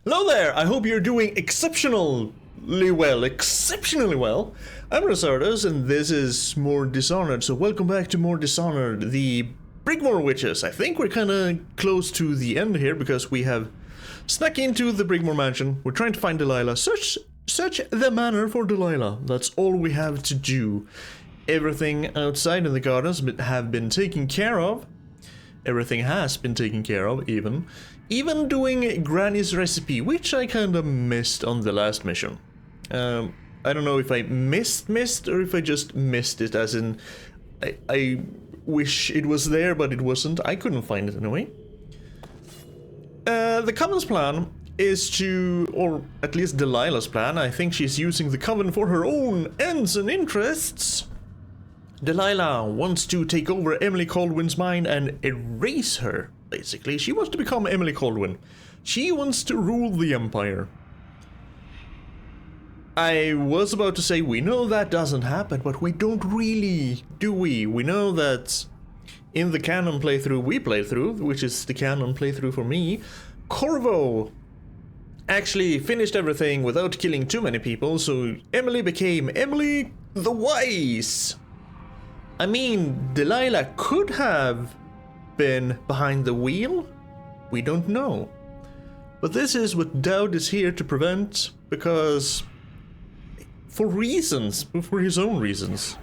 Hello there, I hope you're doing exceptionally well. I'm Razardos, and this is more Dishonored, so welcome back to more Dishonored, the Brigmore Witches. I think we're kinda close to the end here, because we have snuck into the Brigmore mansion. We're trying to find Delilah. Search the manor for Delilah. That's all we have to do. Everything outside in the gardens have been taken care of. Everything has been taken care of, even doing Granny's recipe, which I kinda missed on the last mission. I don't know if I missed, or if I just missed it, as in, I wish it was there, but it wasn't. I couldn't find it anyway. The Coven's plan is to, or at least Delilah's plan, I think she's using the Coven for her own ends and interests. Delilah wants to take over Emily Caldwin's mind and erase her, basically. She wants to become Emily Caldwin. She wants to rule the Empire. I was about to say, we know that doesn't happen, but we don't really, do we? We know that in the canon playthrough we played through, which is the canon playthrough for me, Corvo actually finished everything without killing too many people, so Emily became Emily the Wise. I mean, Delilah could have been behind the wheel. We don't know. But this is what Dowd is here to prevent, because for reasons, for his own reasons.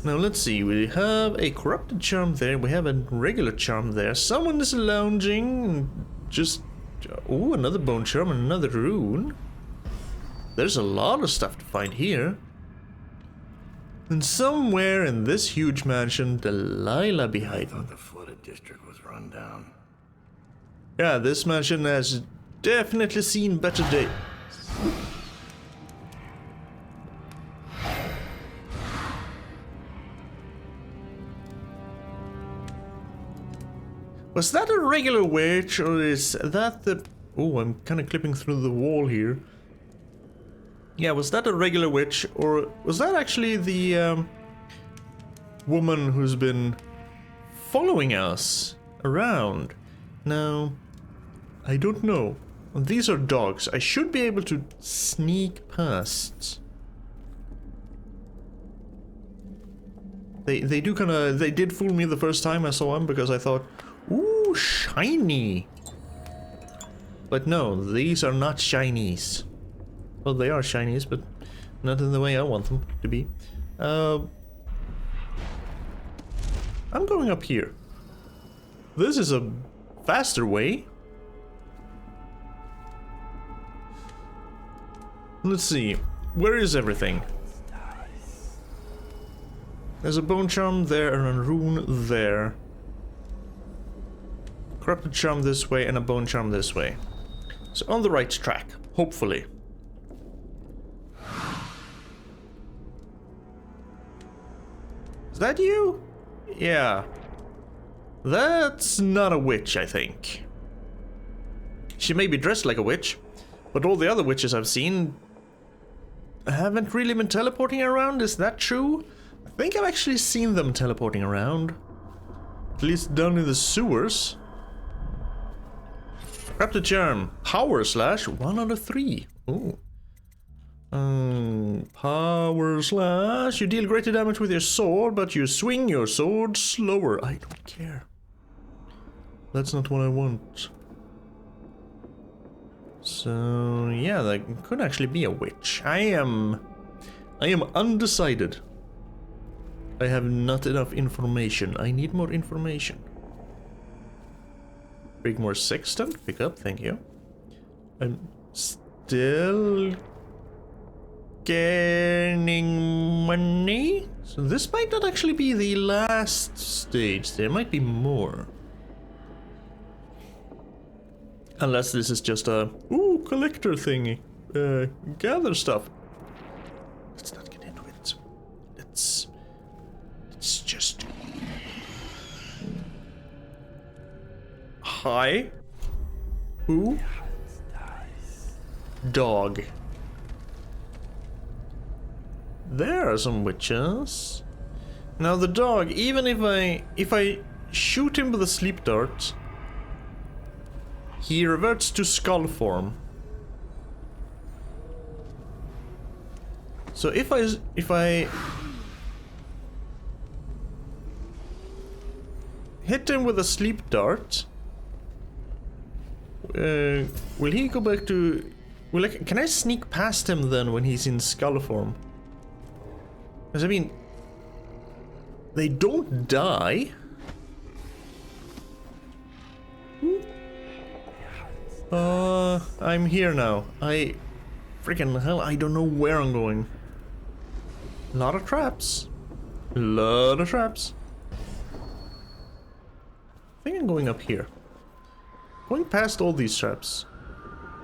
Now let's see, we have a corrupted charm there, we have a regular charm there. Someone is lounging, just, oh, another bone charm and another rune. There's a lot of stuff to find here. And somewhere in this huge mansion, Delilah behind. I thought the flooded district was run down. Yeah, this mansion has definitely seen better days. Was that a regular witch, or is that the... Oh, I'm kind of clipping through the wall here. Yeah, was that a regular witch, or was that actually the woman who's been following us around? No, I don't know. These are dogs. I should be able to sneak past. They did fool me the first time I saw them, because I thought, ooh, shiny. But no, these are not shinies. Well, they are shinies, but not in the way I want them to be. I'm going up here. This is a faster way. Let's see. Where is everything? There's a bone charm there and a rune there. Corrupted charm this way and a bone charm this way. So on the right track, hopefully. Is that you? Yeah. That's not a witch, I think. She may be dressed like a witch, but all the other witches I've seen haven't really been teleporting around, is that true? I think I've actually seen them teleporting around. At least down in the sewers. Corrupted charm. Power slash 1 out of 3. Ooh. Power slash. You deal greater damage with your sword, but you swing your sword slower. I don't care. That's not what I want. So yeah, that could actually be a witch. I am undecided. I have not enough information. I need more information. Brigmore Sextant, pick up, thank you. I'm still gaining money, so this might not actually be the last stage. There might be more, unless this is just a collector thingy. Gather stuff. Let's not get into it. It's just hi. Who? Dog. There are some witches. Now the dog, even if I shoot him with a sleep dart, he reverts to skull form. So if I hit him with a sleep dart, will he go back to... can I sneak past him then when he's in skull form? Because I mean, they don't die. I'm here now. Freaking hell, I don't know where I'm going. Lot of traps. Lot of traps. I think I'm going up here. Going past all these traps.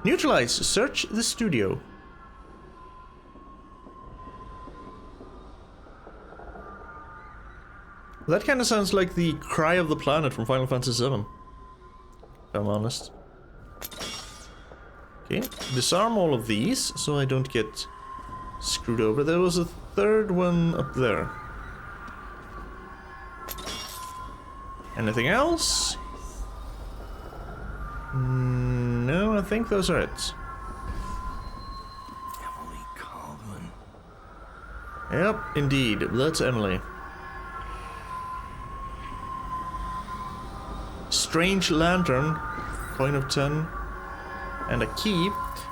Neutralize. Search the studio. That kind of sounds like the cry of the planet from Final Fantasy VII. If I'm honest. Okay, disarm all of these so I don't get screwed over. There was a third one up there. Anything else? No, I think those are it. Emily Caldwin. Yep, indeed, that's Emily. Strange lantern, coin of 10, and a key.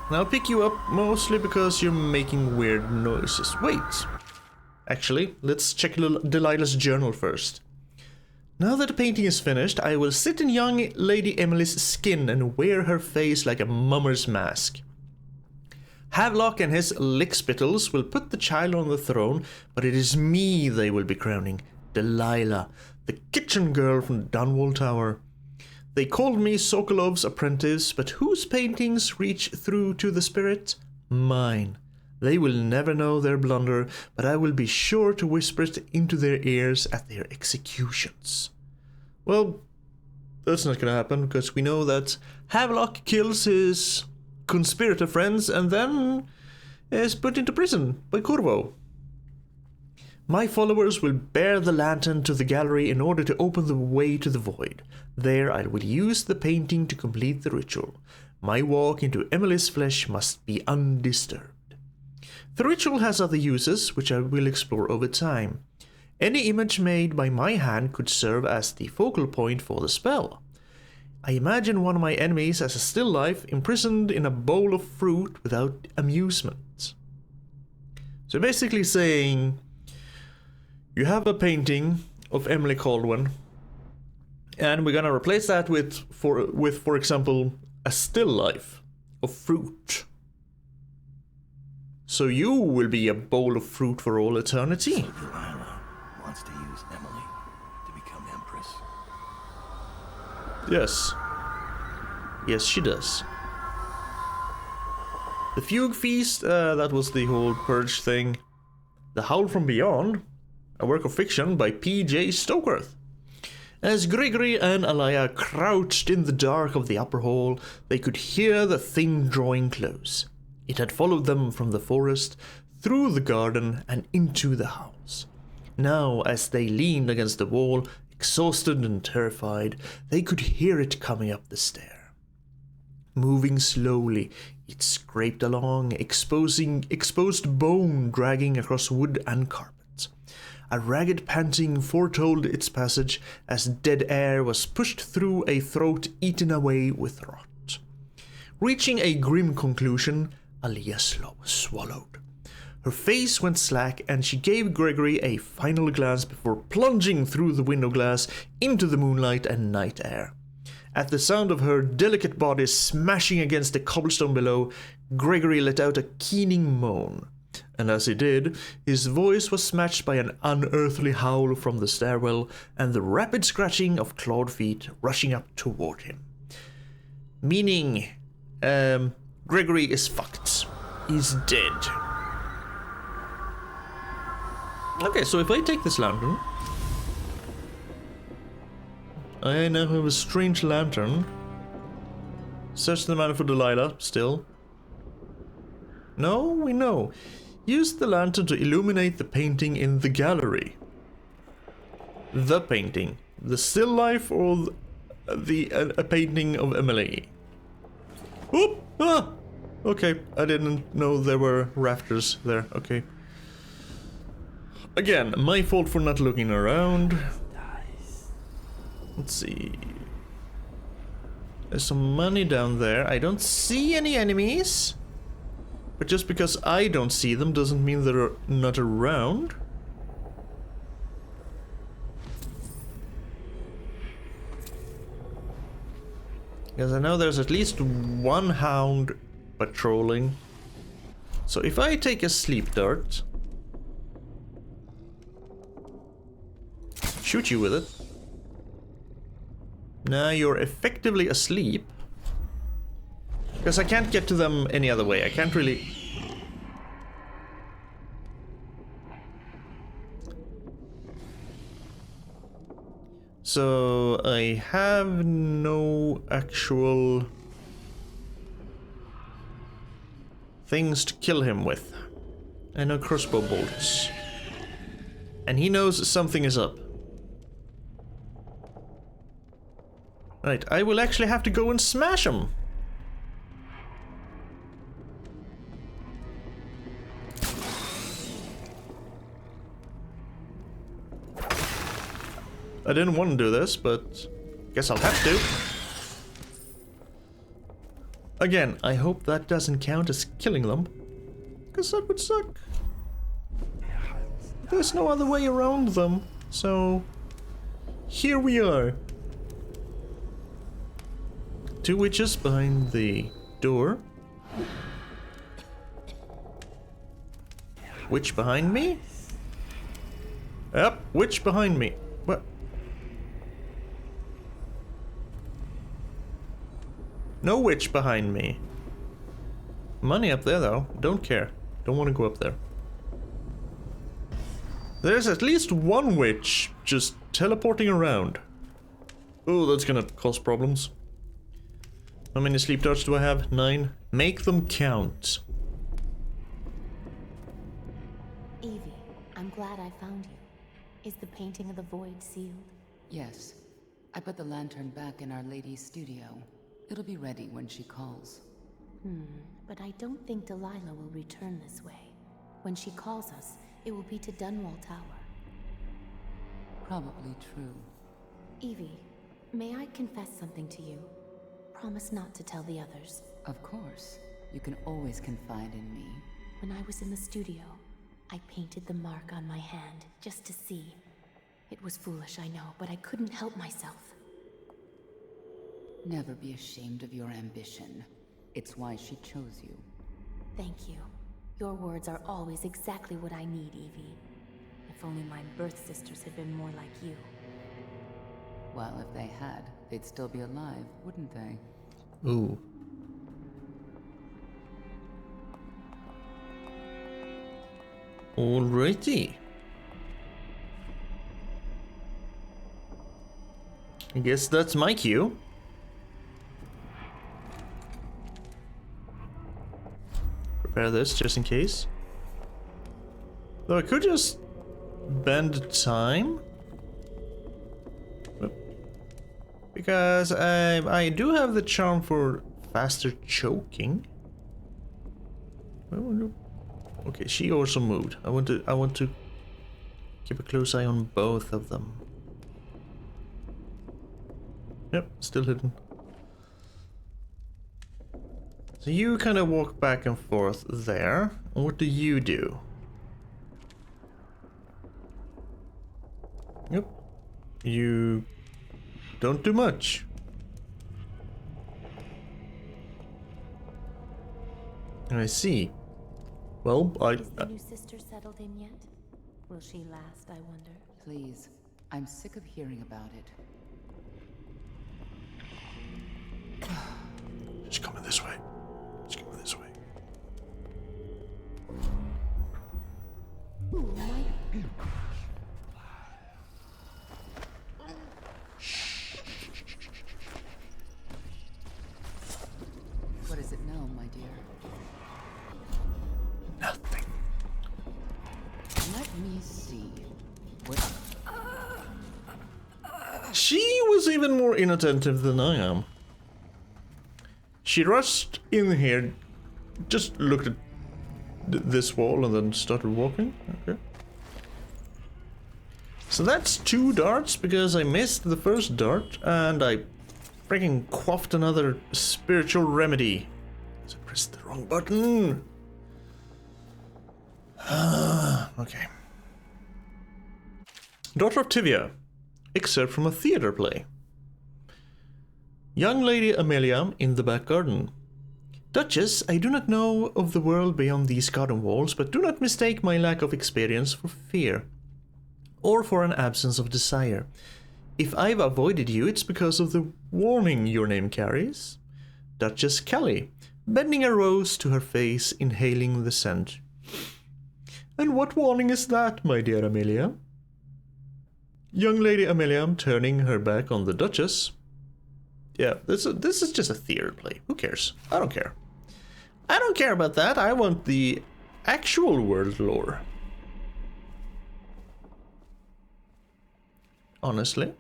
And I'll pick you up mostly because you're making weird noises. Wait. Actually, let's check Delilah's journal first. Now that the painting is finished, I will sit in young Lady Emily's skin and wear her face like a mummer's mask. Havelock and his lickspittles will put the child on the throne, but it is me they will be crowning. Delilah, the kitchen girl from the Dunwall Tower. They called me Sokolov's apprentice, but whose paintings reach through to the spirit? Mine. They will never know their blunder, but I will be sure to whisper it into their ears at their executions. Well, that's not gonna happen, because we know that Havelock kills his conspirator friends and then is put into prison by Corvo. My followers will bear the lantern to the gallery in order to open the way to the void. There I will use the painting to complete the ritual. My walk into Emily's flesh must be undisturbed. The ritual has other uses, which I will explore over time. Any image made by my hand could serve as the focal point for the spell. I imagine one of my enemies as a still life, imprisoned in a bowl of fruit without amusement. So basically saying, you have a painting of Emily Caldwin, and we're gonna replace that with, for example, a still life of fruit. So you will be a bowl of fruit for all eternity. So Delilah wants to use Emily to become Empress. Yes. Yes, she does. The Fugue Feast, that was the whole purge thing. The Howl from Beyond, a work of fiction by P.J. Stokeworth. As Gregory and Alaya crouched in the dark of the upper hall, they could hear the thing drawing close. It had followed them from the forest, through the garden, and into the house. Now, as they leaned against the wall, exhausted and terrified, they could hear it coming up the stair. Moving slowly, it scraped along, exposed bone dragging across wood and carpet. A ragged panting foretold its passage as dead air was pushed through a throat eaten away with rot. Reaching a grim conclusion, Aliyah swallowed. Her face went slack, and she gave Gregory a final glance before plunging through the window glass into the moonlight and night air. At the sound of her delicate body smashing against the cobblestone below, Gregory let out a keening moan. And as he did, his voice was matched by an unearthly howl from the stairwell and the rapid scratching of clawed feet rushing up toward him. Meaning, Gregory is fucked. He's dead. Okay, so if I take this lantern, I now have a strange lantern. Search the manor for Delilah, still. No, we know. Use the lantern to illuminate the painting in the gallery. The painting. The still life or a painting of Emily. Oop! Ah! Okay, I didn't know there were rafters there. Okay. Again, my fault for not looking around. Let's see. There's some money down there. I don't see any enemies. But just because I don't see them doesn't mean they're not around. Because I know there's at least one hound patrolling. So if I take a sleep dart, shoot you with it. Now you're effectively asleep. Because I can't get to them any other way. I can't really... So I have no actual things to kill him with. And no crossbow bolts. And he knows something is up. Right, I will actually have to go and smash him. I didn't want to do this, but guess I'll have to. Again, I hope that doesn't count as killing them, because that would suck. There's no other way around them, so here we are. Two witches behind the door. Witch behind me? Yep, witch behind me. What? No witch behind me. Money up there though. Don't care. Don't want to go up there. There's at least one witch just teleporting around. Oh, that's gonna cause problems. How many sleep darts do I have? 9. Make them count. Evie, I'm glad I found you. Is the painting of the void sealed? Yes. I put the lantern back in Our Lady's studio. It'll be ready when she calls. But I don't think Delilah will return this way. When she calls us, it will be to Dunwall Tower. Probably true. Evie, may I confess something to you? Promise not to tell the others. Of course. You can always confide in me. When I was in the studio, I painted the mark on my hand, just to see. It was foolish, I know, but I couldn't help myself. Never be ashamed of your ambition. It's why she chose you. Thank you. Your words are always exactly what I need, Evie. If only my birth sisters had been more like you. Well, if they had, they'd still be alive, wouldn't they? Ooh. Alrighty. I guess that's my cue. Prepare this just in case. Though I could just bend time. Because I do have the charm for faster choking. Okay, she also moved. I want to keep a close eye on both of them. Yep, still hidden. So you kind of walk back and forth there. And what do you do? Yep. You don't do much. I see. Well, Is the new sister settled in yet? Will she last, I wonder? Please. I'm sick of hearing about it. She's coming this way. She's coming this way. What is it now, my dear? Nothing. Let me see. What? She was even more inattentive than I am. She rushed in here, just looked at this wall and then started walking. Okay. So that's 2 darts because I missed the first dart and I freaking quaffed another spiritual remedy. So I pressed the wrong button. Okay. Daughter of Tivia. Excerpt from a theater play. Young Lady Amelia in the back garden. Duchess, I do not know of the world beyond these garden walls, but do not mistake my lack of experience for fear, or for an absence of desire. If I've avoided you, it's because of the warning your name carries. Duchess Kelly, bending a rose to her face, inhaling the scent. And what warning is that, my dear Amelia? Young Lady Amelia, turning her back on the Duchess. Yeah, this is just a theater play. Who cares? I don't care. I don't care about that. I want the actual world lore. Honestly.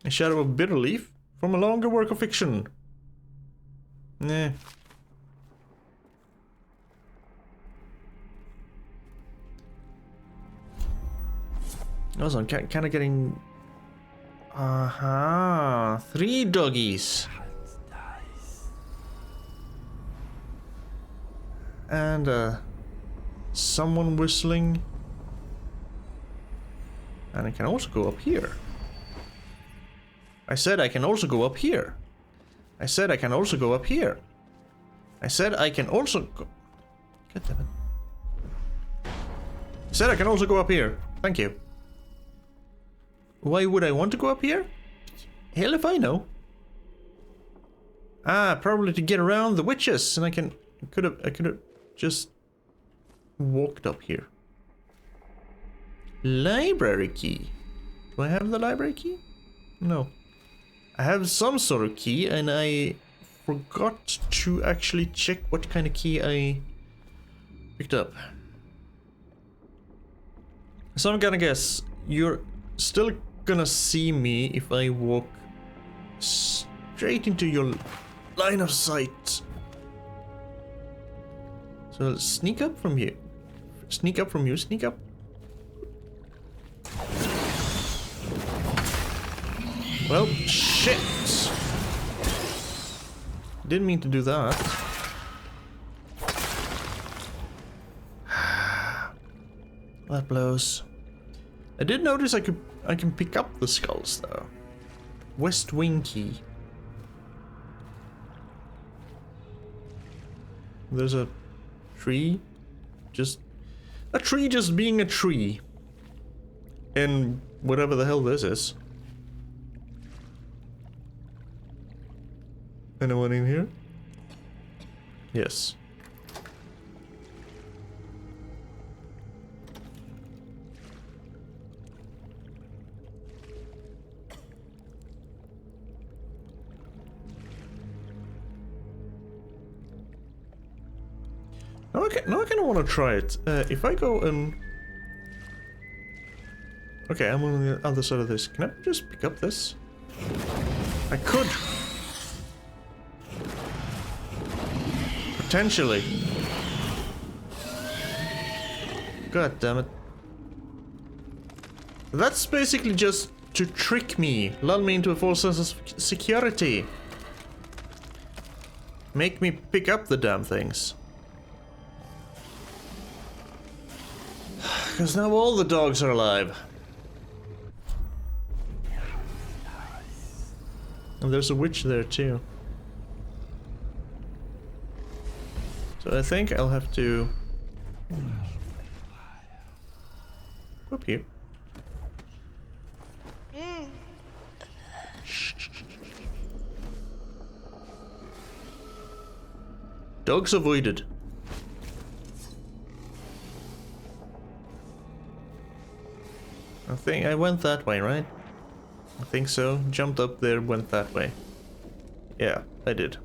A Shadow of Bitterleaf from a longer work of fiction. Nah. Also, I'm kind of getting... 3 doggies. And, someone whistling. And I can also go up here. I said I can also go up here. I said I can also go up here. I said I can also go... God damn it. I said I can also go up here. Thank you. Why would I want to go up here? Hell if I know. Ah, probably to get around the witches, and I could have just walked up here. Library key. Do I have the library key? No. I have some sort of key, and I forgot to actually check what kind of key I picked up. So I'm gonna guess you're still gonna see me if I walk straight into your line of sight. So sneak up from you. Sneak up from you, sneak up. Well, shit! Didn't mean to do that. That blows. I did notice I can pick up the skulls though. West wing key. There's a tree. Just a tree just being a tree. And whatever the hell this is. Anyone in here? Yes. Now I kind of want to try it. If I go and... Okay, I'm on the other side of this. Can I just pick up this? I could. Potentially. God damn it. That's basically just to trick me. Lull me into a false sense of security. Make me pick up the damn things. Because now all the dogs are alive. And there's a witch there too. So I think I'll have to... Up here. Dogs avoided. I think I went that way, right? I think so. Jumped up there, went that way. Yeah, I did.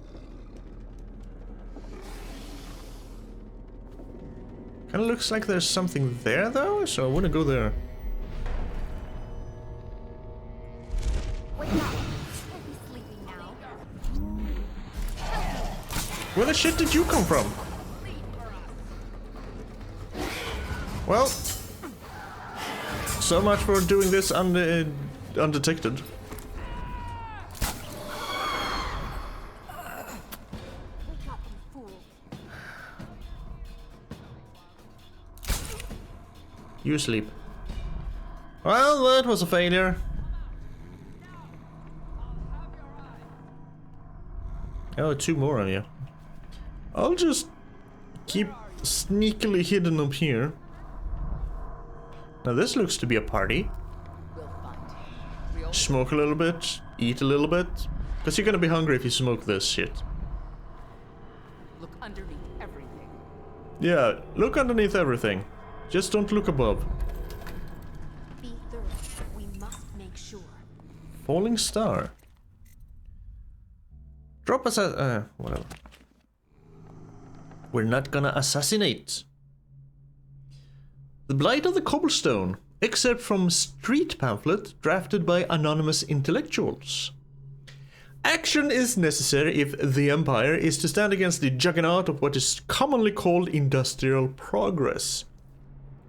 Kinda looks like there's something there though, so I wanna go there. Wake up! Can't be sleeping now. Where the shit did you come from? Well, so much for doing this undetected. You sleep. Well, that was a failure. Oh, 2 more on you. I'll just keep sneakily hidden up here. Now this looks to be a party. Smoke a little bit, eat a little bit. Because you're gonna be hungry if you smoke this shit. Look underneath everything. Yeah, look underneath everything. Just don't look above. Be thorough. We must make sure. Falling star. Drop us a... whatever. We're not gonna assassinate. The Blight of the Cobblestone. Excerpt from street pamphlet drafted by anonymous intellectuals. Action is necessary if the Empire is to stand against the juggernaut of what is commonly called industrial progress.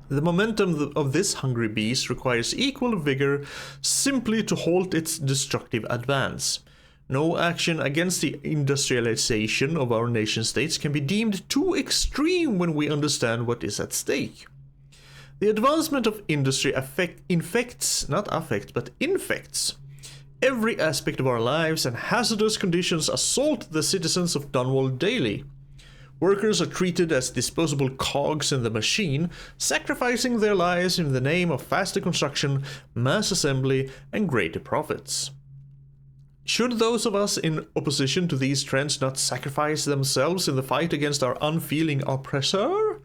The momentum of this hungry beast requires equal vigor simply to halt its destructive advance. No action against the industrialization of our nation-states can be deemed too extreme when we understand what is at stake. The advancement of industry infects every aspect of our lives, and hazardous conditions assault the citizens of Dunwall daily. Workers are treated as disposable cogs in the machine, sacrificing their lives in the name of faster construction, mass assembly, and greater profits. Should those of us in opposition to these trends not sacrifice themselves in the fight against our unfeeling oppressor?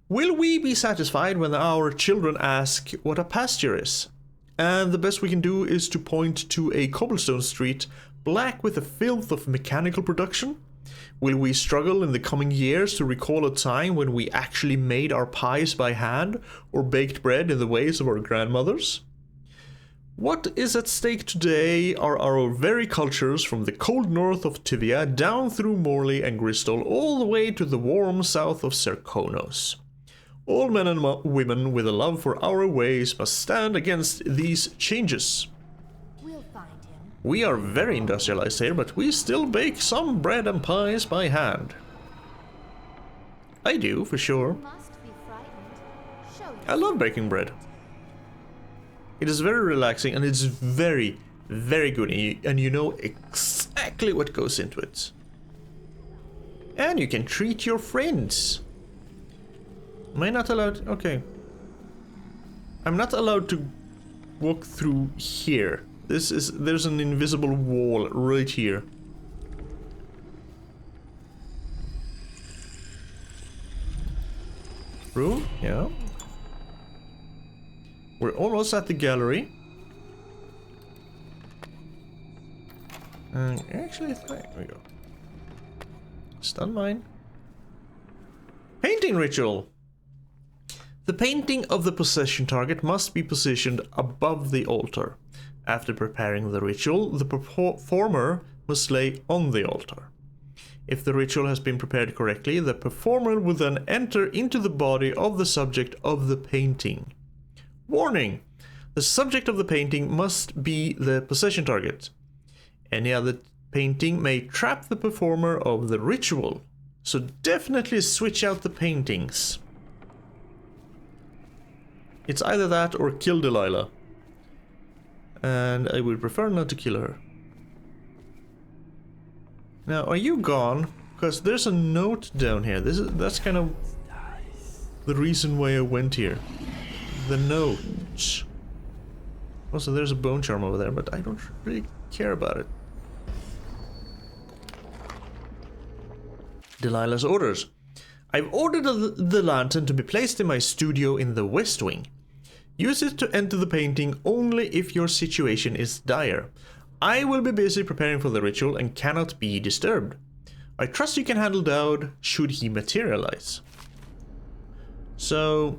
Will we be satisfied when our children ask what a pasture is? And the best we can do is to point to a cobblestone street, black with the filth of mechanical production? Will we struggle in the coming years to recall a time when we actually made our pies by hand or baked bread in the ways of our grandmothers? What is at stake today are our very cultures from the cold north of Tivia down through Morley and Gristol all the way to the warm south of Serkonos. All men and women with a love for our ways must stand against these changes. We'll find him. We are very industrialized here, but we still bake some bread and pies by hand. I do, for sure. You must be frightened. Show I love baking bread. It is very relaxing and it's very, very good, and you know exactly what goes into it. And you can treat your friends. Am I not allowed? Okay. I'm not allowed to walk through here. There's an invisible wall right here. Room? Yeah. We're almost at the gallery. And actually, there we go. Stun mine. Painting ritual. The painting of the possession target must be positioned above the altar. After preparing the ritual, the performer must lay on the altar. If the ritual has been prepared correctly, the performer will then enter into the body of the subject of the painting. Warning! The subject of the painting must be the possession target. Any other painting may trap the performer of the ritual, so definitely switch out the paintings. It's either that or kill Delilah. And I would prefer not to kill her. Now, are you gone? Because there's a note down here. That's kind of the reason why I went here. The note. Also, there's a bone charm over there, but I don't really care about it. Delilah's orders. I've ordered the lantern to be placed in my studio in the West Wing. Use it to enter the painting only if your situation is dire. I will be busy preparing for the ritual and cannot be disturbed. I trust you can handle Dowd should he materialize. So,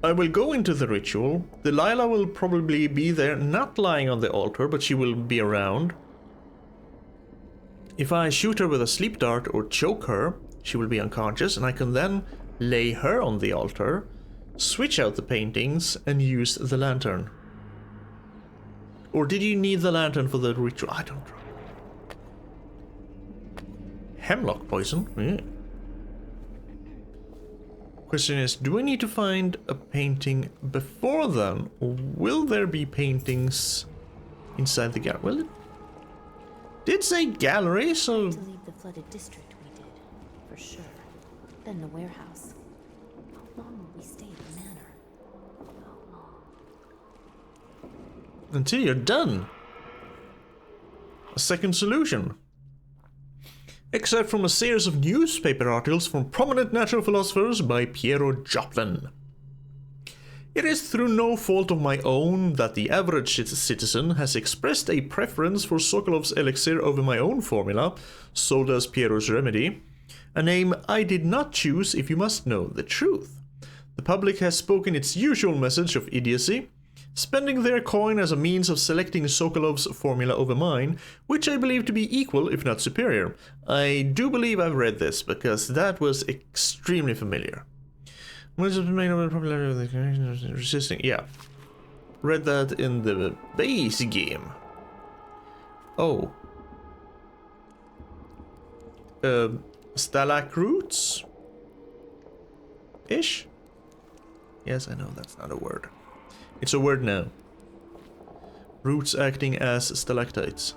I will go into the ritual. Delilah will probably be there, not lying on the altar, but she will be around. If I shoot her with a sleep dart or choke her, she will be unconscious, and I can then lay her on the altar, switch out the paintings, and use the lantern. Or did you need the lantern for the ritual? I don't know. Hemlock poison? Yeah. Question is, do I need to find a painting before then? Or will there be paintings inside the gallery? Well, it did say gallery, so... To leave the flooded district we did, for sure. Then the warehouse. How long will we stay at the manor? How long? Until you're done. A second solution. Except from a series of newspaper articles from prominent natural philosophers by Piero Joplin. It is through no fault of my own that the average citizen has expressed a preference for Sokolov's elixir over my own formula, so does Piero's remedy, a name I did not choose if you must know the truth. The public has spoken its usual message of idiocy, spending their coin as a means of selecting Sokolov's formula over mine, which I believe to be equal, if not superior. I do believe I've read this, because that was extremely familiar. What is the main popularity of the connection resisting? Yeah. Read that in the base game. Oh. Stalak roots? Ish? Yes, I know that's not a word. It's a word now. Roots acting as stalactites.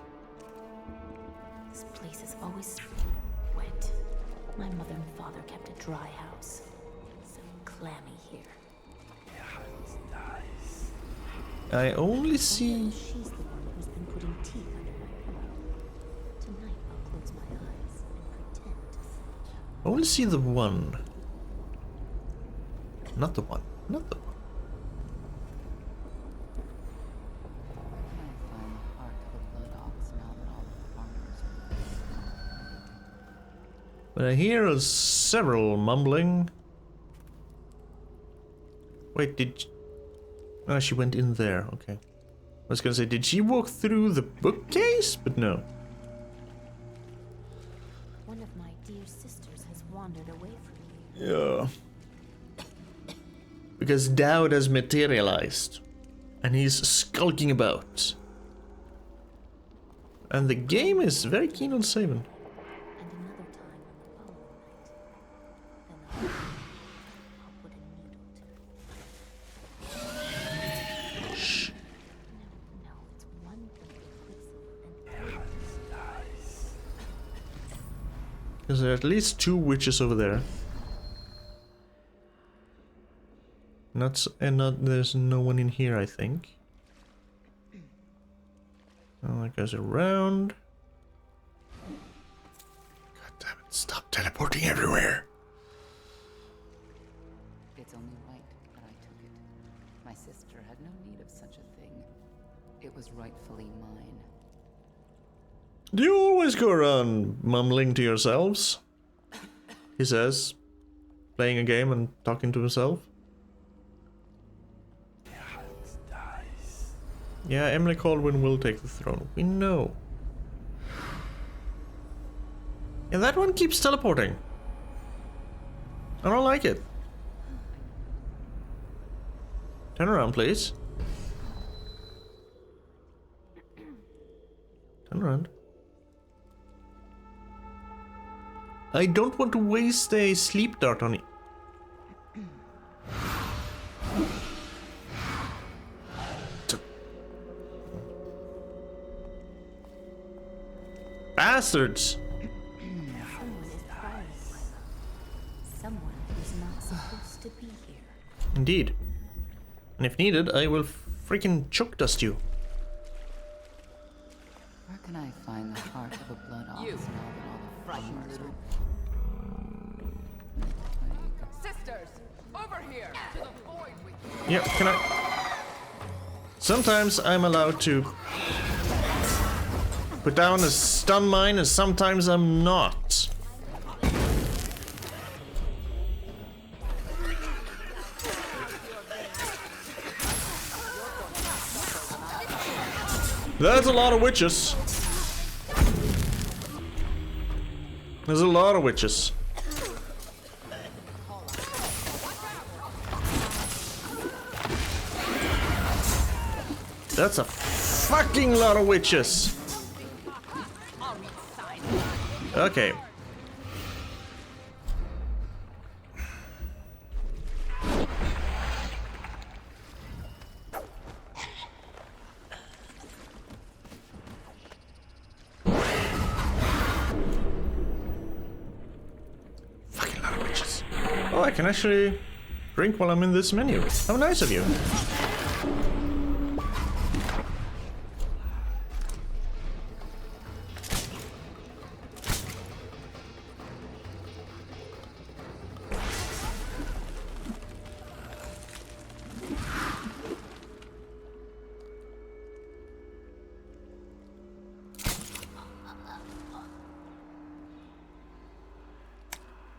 This place is always wet. My mother and father kept a dry house. So clammy here. I only see... She's the one who's been putting teeth under my pillow. Tonight I'll close my eyes and pretend to sleep. I only see the one. Not the one. Not the one. But I hear several mumbling. Wait, did... Oh, she went in there, okay. I was gonna say, did she walk through the bookcase? But no. One of my dear sisters has wandered away from me. Yeah. Because Dowd has materialized. And he's skulking about. And the game is very keen on saving. And another time on the following night. Then I'll put a needle to... Shh. No, it's one thing Quicksilver and... Because there are at least 2 witches over there. There's no one in here, I think. Oh, that goes around. God damn it, stop teleporting everywhere. It's only right that I took it. My sister had no need of such a thing. It was rightfully mine. Do you always go around mumbling to yourselves? He says, playing a game and talking to himself. Yeah, Emily Caldwin will take the throne. We know. And that one keeps teleporting. I don't like it. Turn around, please. Turn around. I don't want to waste a sleep dart on it. Bastards! Someone is prowling. Someone who's not supposed to be here. Indeed. And if needed, I will freaking choke dust you. Where can I find the heart of a blood ox now that all the farmers are... Sisters, over here to the void with Yeah, can I... Sometimes I'm allowed to put down a stun mine, and sometimes I'm not. That's a lot of witches. There's a lot of witches. That's a fucking lot of witches. Okay. Fucking lot of witches. Oh, I can actually drink while I'm in this menu. How nice of you.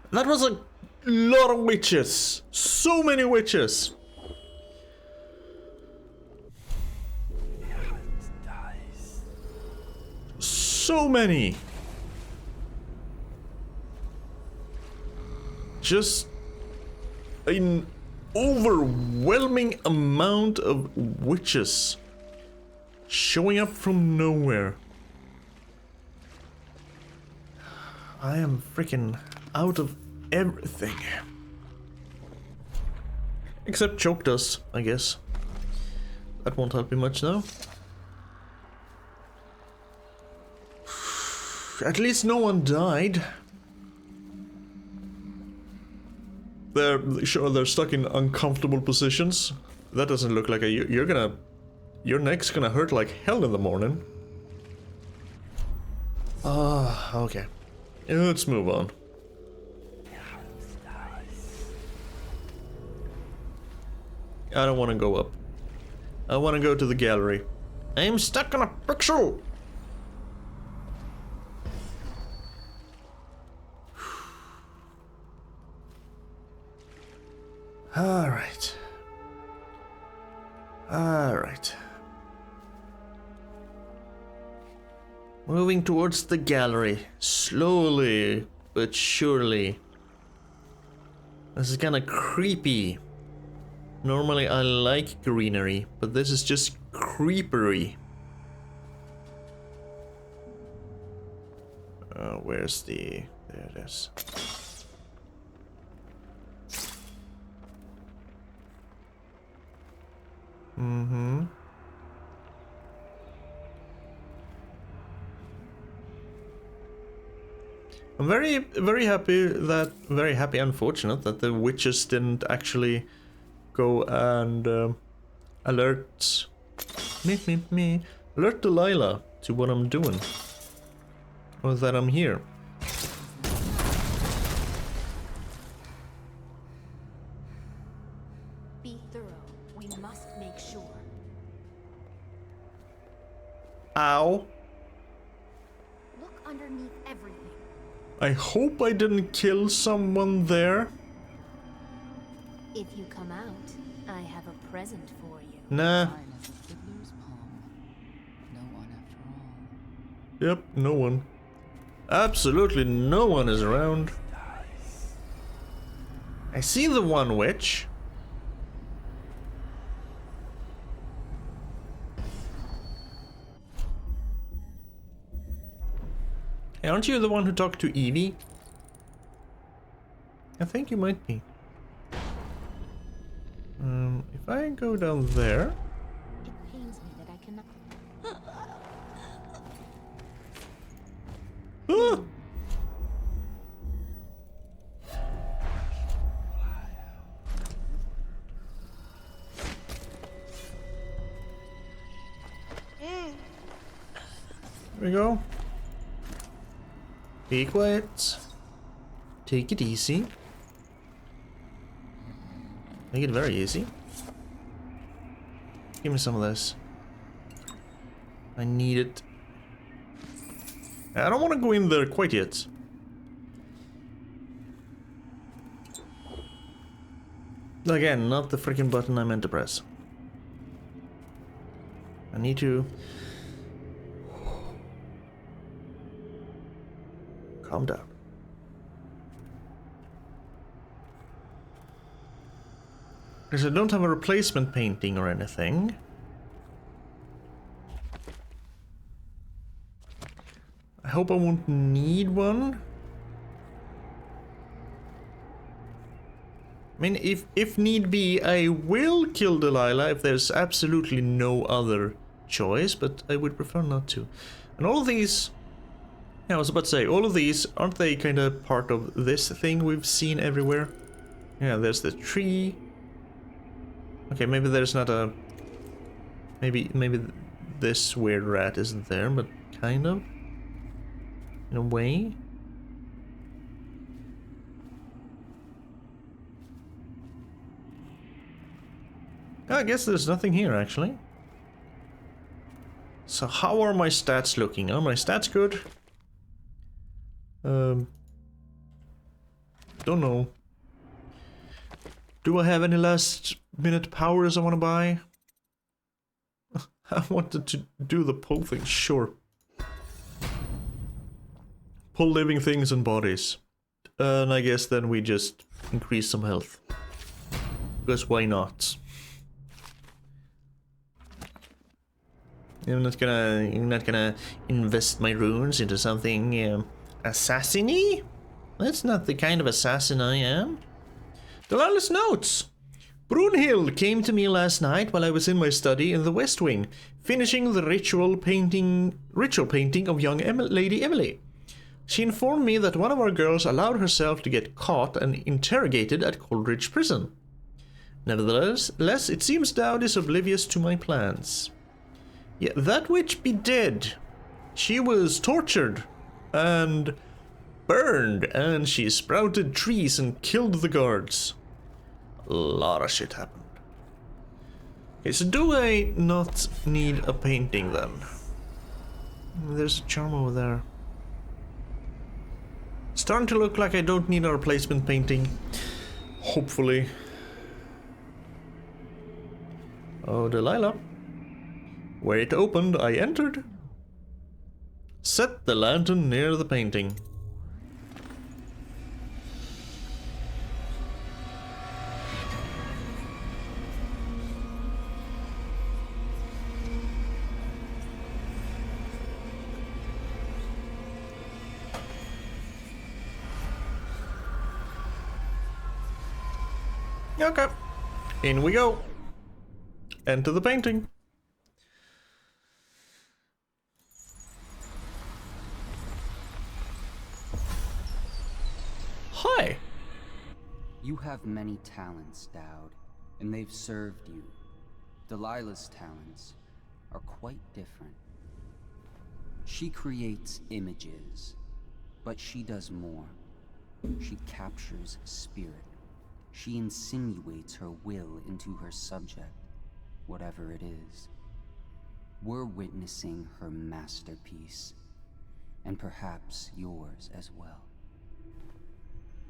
That was a lot of witches. So many witches. So many. Just an overwhelming amount of witches showing up from nowhere. I am freaking out of everything. Except choke dust, I guess. That won't help me much now. At least no one died. They're stuck in uncomfortable positions. That doesn't look like your neck's gonna hurt like hell in the morning. Okay. Let's move on. I don't want to go up. I want to go to the gallery. I'm stuck on a pixel! Alright. Alright. Moving towards the gallery. Slowly, but surely. This is kinda creepy. Normally I like greenery, but this is just creepery. Where's the... There it is. Mm-hmm. I'm very happy and fortunate that the witches didn't actually go and alert Delilah to what I'm doing, or that I'm here. Be thorough. We must make sure. Ow. Look underneath everything. I hope I didn't kill someone there. If you come out, I have a present for you. Nah. Fine as a fiddler's palm. No one after all. Yep, no one. Absolutely no one is around. I see the one witch. Hey, aren't you the one who talked to Evie? I think you might be. If I go down there... It pains me that I cannot... Ah! There we go. Be quiet. Take it easy. Make it very easy. Give me some of this. I need it. I don't want to go in there quite yet. Again, not the freaking button I meant to press. I need to... calm down. Because I don't have a replacement painting or anything. I hope I won't need one. I mean, if need be, I will kill Delilah if there's absolutely no other choice, but I would prefer not to. And all of these... Yeah, I was about to say, all of these, aren't they kind of part of this thing we've seen everywhere? Yeah, there's the tree. Okay, maybe there's not a... Maybe this weird rat isn't there, but kind of. In a way. I guess there's nothing here, actually. So how are my stats looking? Are my stats good? Don't know. Do I have any last minute powers I want to buy? I wanted to do the pull thing, sure. Pull living things and bodies. And I guess then we just increase some health. Because why not? I'm not gonna invest my runes into something assassin-y? That's not the kind of assassin I am. Delilah's notes. Brunhild came to me last night while I was in my study in the West Wing, finishing the ritual painting of young Lady Emily. She informed me that one of our girls allowed herself to get caught and interrogated at Coldridge Prison. Nevertheless, it seems Dowd is oblivious to my plans. Yeah, that witch be dead. She was tortured and burned, and she sprouted trees and killed the guards. A lot of shit happened. Okay, so do I not need a painting then? There's a charm over there. Starting to look like I don't need a replacement painting. Hopefully. Oh, Delilah. Where it opened, I entered. Set the lantern near the painting. Okay, in we go. Enter the painting. Hi. You have many talents, Dowd, and they've served you. Delilah's talents are quite different. She creates images, but she does more. She captures spirit. She insinuates her will into her subject, whatever it is. We're witnessing her masterpiece, and perhaps yours as well.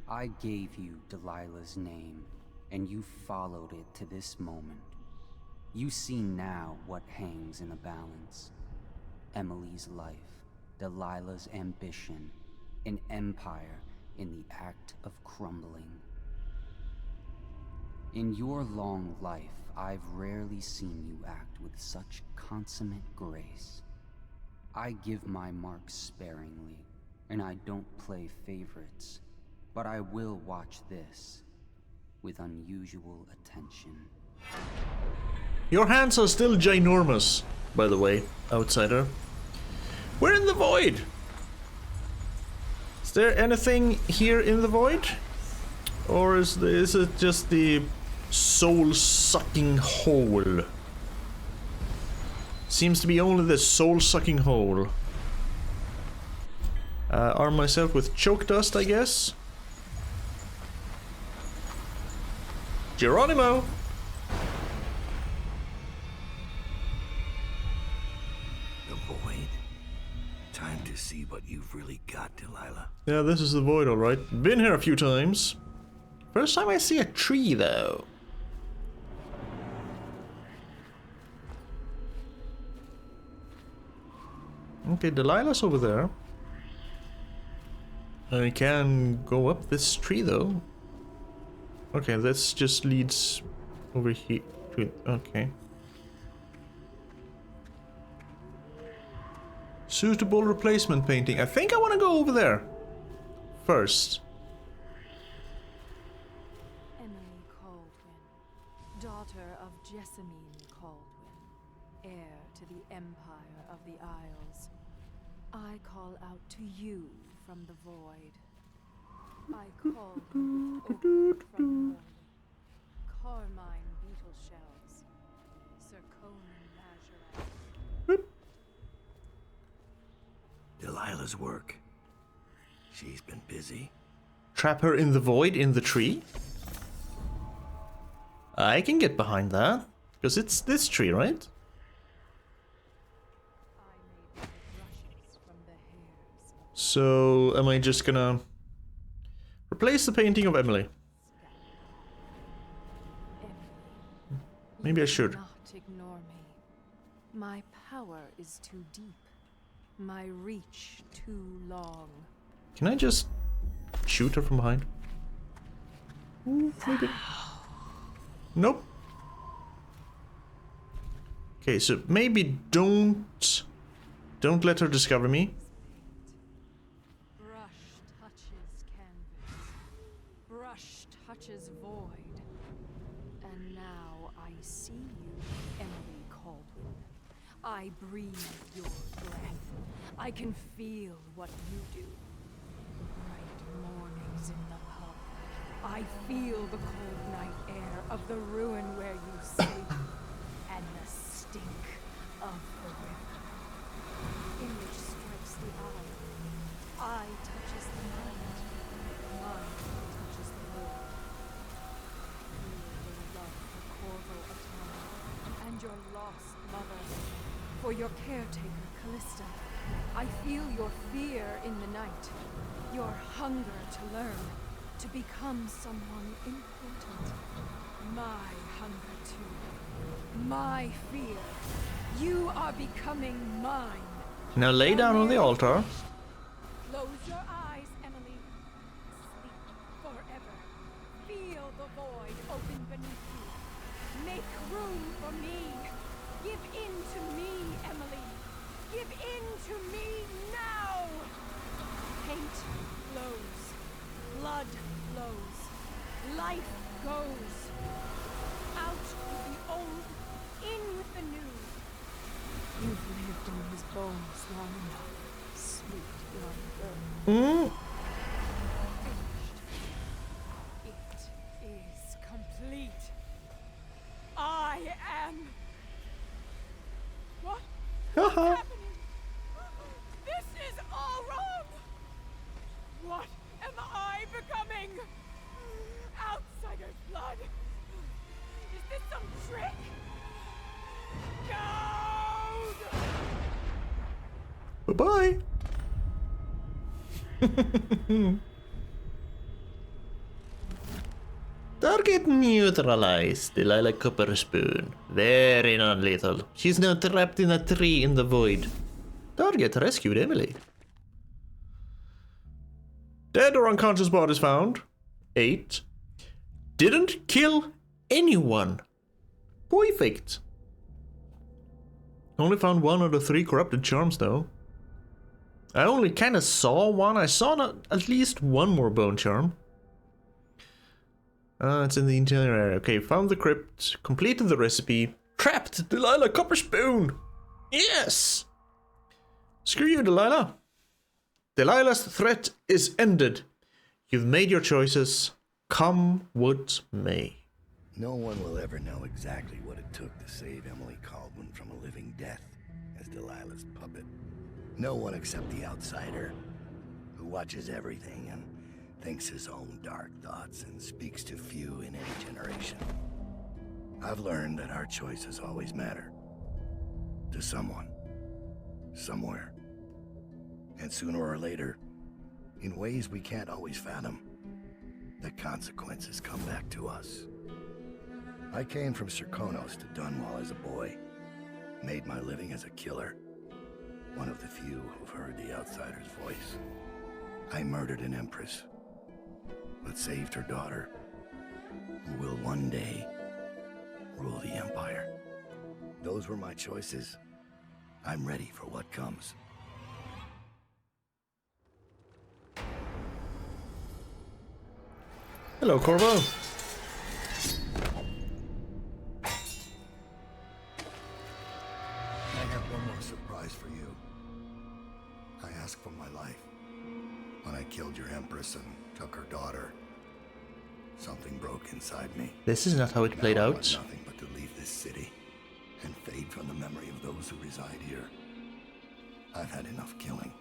I gave you Delilah's name, and you followed it to this moment. You see now what hangs in the balance. Emily's life, Delilah's ambition, an empire in the act of crumbling. In your long life, I've rarely seen you act with such consummate grace. I give my marks sparingly, and I don't play favorites, but I will watch this with unusual attention. Your hands are still ginormous, by the way, outsider. We're in the void! Is there anything here in the void? Or is it just the soul-sucking hole? Seems to be only the soul-sucking hole. Arm myself with choke dust, I guess. Geronimo! The void. Time to see what you've really got, Delilah. Yeah, this is the void, alright. Been here a few times. First time I see a tree, though. Okay, Delilah's over there. I can go up this tree, though. Okay, this just leads Over here. Okay. Suitable replacement painting. I think I want to go over there first. Emily Caldwin, daughter of Jessamine Caldwin, heir to the Empire of the Isles. I call out to you from the void. I call you open from the morning. Carmine beetle shells. Zirconian lazurite. Delilah's work. She's been busy. Trap her in the void in the tree? I can get behind that. Because it's this tree, right? I made the brushes from the hairs. So, am I just gonna replace the painting of Emily? Maybe I should. Not ignore me. My power is too deep. My reach too long. Can I just shoot her from behind? Ooh, maybe. Nope. Okay, so maybe don't let her discover me. Brush touches canvas. Brush touches void. And now I see you, Emily Caldwin. I breathe your breath. I can feel what you do. Bright mornings in the pub. I feel the cold night air of the ruin where you sleep. And the stink of the river. Image strikes the eye. Eye touches the mind. Mind touches the world. Feel the love for Corvo Atana and your lost mother. For your caretaker, Callista. I feel your fear in the night. Your hunger to learn. To become someone important. My hunger too. My fear. You are becoming mine. Now lay down on the altar. Close your eyes, Emily. Sleep forever. Feel the void open beneath you. Make room for me. Give in to me, Emily. Give in to me now. Paint flows. Blood flows. Life goes. Out with the old, in with the new. You've lived in his bones long enough, sweet young girl. Finished. It is complete. I am... What? What's happening? This is all wrong! What am I becoming? Outsider blood? Is this some trick? No! Bye-bye. Target neutralized. Delilah Copperspoon. Very non-lethal. She's now trapped in a tree in the void. Target rescued Emily. Dead or unconscious bodies found. 8. Didn't kill anyone. Perfect. Only found 1 out of 3 corrupted charms though. I only kinda saw one. I saw at least 1 more bone charm. It's in the interior area. Okay, found the crypt, completed the recipe, trapped Delilah Copperspoon! Yes! Screw you, Delilah. Delilah's threat is ended. You've made your choices. Come what may. No one will ever know exactly what it took to save Emily Caldwin from a living death as Delilah's puppet. No one except the outsider, who watches everything and thinks his own dark thoughts and speaks to few in any generation. I've learned that our choices always matter. To someone. Somewhere. And sooner or later, in ways we can't always fathom, the consequences come back to us. I came from Serkonos to Dunwall as a boy. Made my living as a killer. One of the few who've heard the outsider's voice. I murdered an empress, but saved her daughter, who will one day rule the Empire. Those were my choices. I'm ready for what comes. Hello, Corvo. I have one more surprise for you. I asked for my life. When I killed your Empress and took her daughter, something broke inside me. This is not how it played Now I out. want nothing but to leave this city and fade from the memory of those who reside here. I've had enough killing.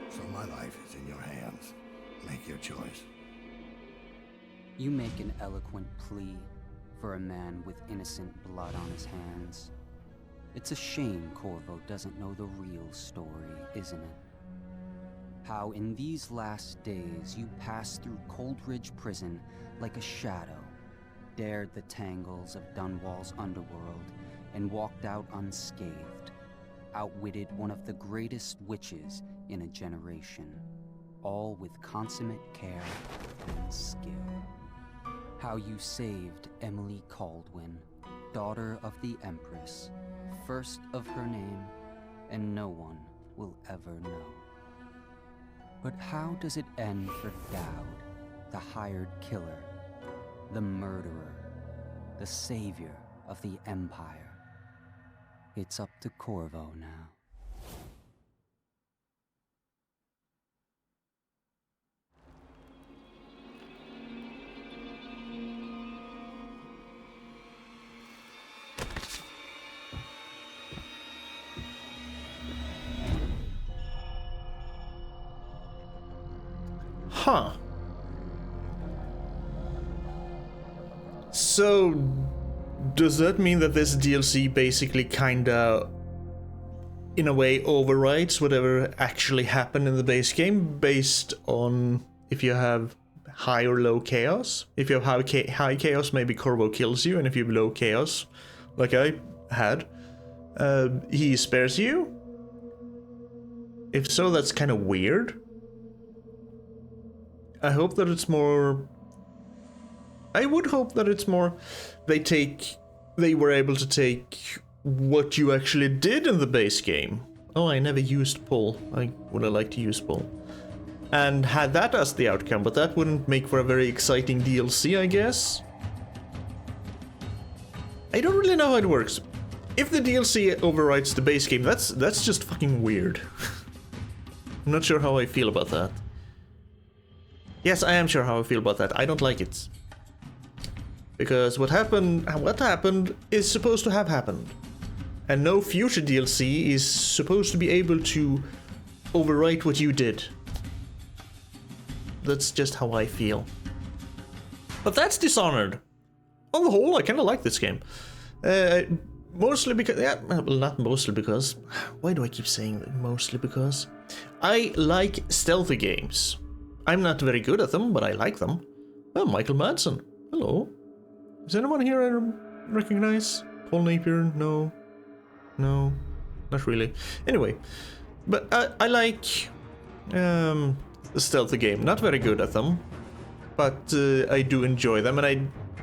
So my life is in your hands. Make your choice. You make an eloquent plea for a man with innocent blood on his hands. It's a shame Corvo doesn't know the real story, isn't it? How in these last days you passed through Coldridge Prison like a shadow, dared the tangles of Dunwall's underworld, and walked out unscathed, outwitted one of the greatest witches in a generation, all with consummate care and skill. How you saved Emily Caldwin, daughter of the Empress, first of her name, and no one will ever know. But how does it end for Dowd, the hired killer, the murderer, the savior of the Empire? It's up to Corvo now. Huh. So, does that mean that this DLC basically kinda, in a way, overrides whatever actually happened in the base game based on if you have high or low chaos? If you have high chaos, maybe Corvo kills you, and if you have low chaos, like I had, he spares you? If so, that's kind of weird. I hope that it's more... I would hope that it's more... They were able to take what you actually did in the base game. Oh, I never used pull. I would have liked to use pull. And had that as the outcome, but that wouldn't make for a very exciting DLC, I guess. I don't really know how it works. If the DLC overrides the base game, that's just fucking weird. I'm not sure how I feel about that. Yes, I am sure how I feel about that. I don't like it. Because what happened is supposed to have happened. And no future DLC is supposed to be able to overwrite what you did. That's just how I feel. But that's Dishonored. On the whole, I kind of like this game. Mostly because... Yeah, well, not mostly because... Why do I keep saying that? Mostly because... I like stealthy games. I'm not very good at them, but I like them. Oh, Michael Madsen. Hello. Is anyone here I recognize? Paul Napier? No. No. Not really. Anyway. But I like... the stealthy game. Not very good at them. But I do enjoy them. And I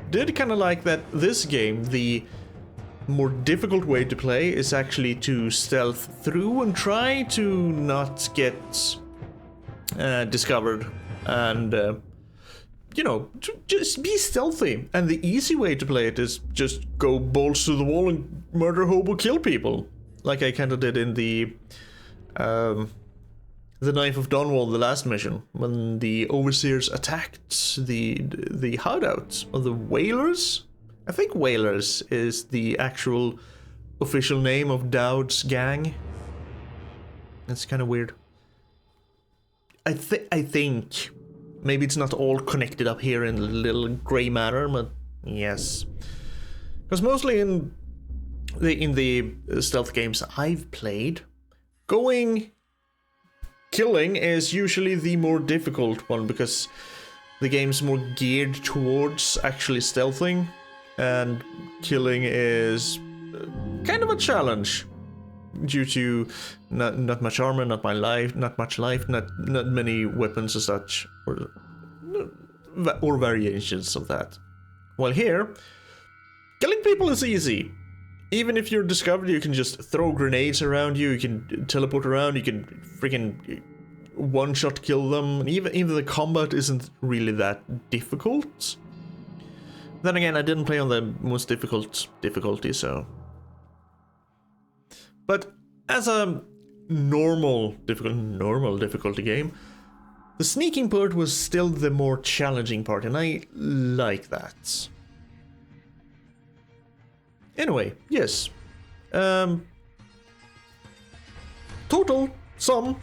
did kind of like that this game, the more difficult way to play is actually to stealth through and try to not get discovered, and you know, just be stealthy. And the easy way to play it is just go balls to the wall and murder, hobo, kill people, like I kind of did in the Knife of Dunwall, the last mission, when the overseers attacked the hideouts of the Whalers. I think Whalers is the actual official name of Dowd's gang. That's kind of weird. I think maybe it's not all connected up here in a little gray matter, but yes, because mostly in the stealth games I've played, killing is usually the more difficult one because the game's more geared towards actually stealthing, and killing is kind of a challenge due to not much armor, not much life, not many weapons as such, or or variations of that. While here, killing people is easy. Even if you're discovered, you can just throw grenades around you, you can teleport around, you can freaking one-shot kill them, and even the combat isn't really that difficult. Then again, I didn't play on the most difficult difficulty, so... But as a normal difficulty game, the sneaking part was still the more challenging part, and I like that. Anyway, yes. Total, sum,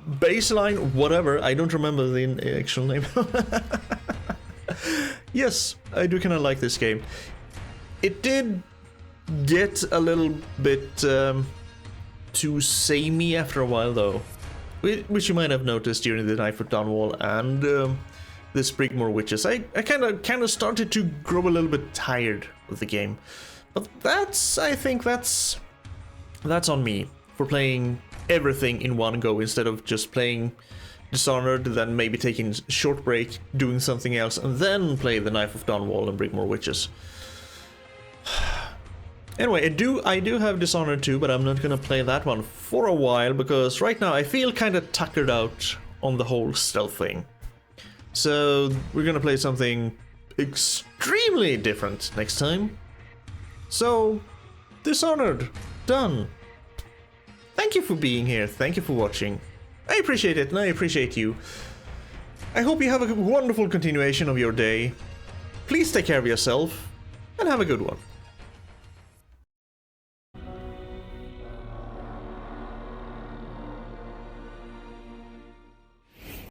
baseline, whatever, I don't remember the actual name. Yes, I do kind of like this game. It did get a little bit too samey after a while, though, which you might have noticed during the Knife of Dunwall and this Brigmore Witches. I kind of started to grow a little bit tired of the game, but I think that's on me for playing everything in one go instead of just playing Dishonored, then maybe taking a short break, doing something else, and then play the Knife of Dunwall and Brigmore Witches. Anyway, I do have Dishonored 2, but I'm not gonna play that one for a while, because right now I feel kind of tuckered out on the whole stealth thing. So we're gonna play something extremely different next time. So, Dishonored, done. Thank you for being here, thank you for watching. I appreciate it, and I appreciate you. I hope you have a wonderful continuation of your day. Please take care of yourself, and have a good one.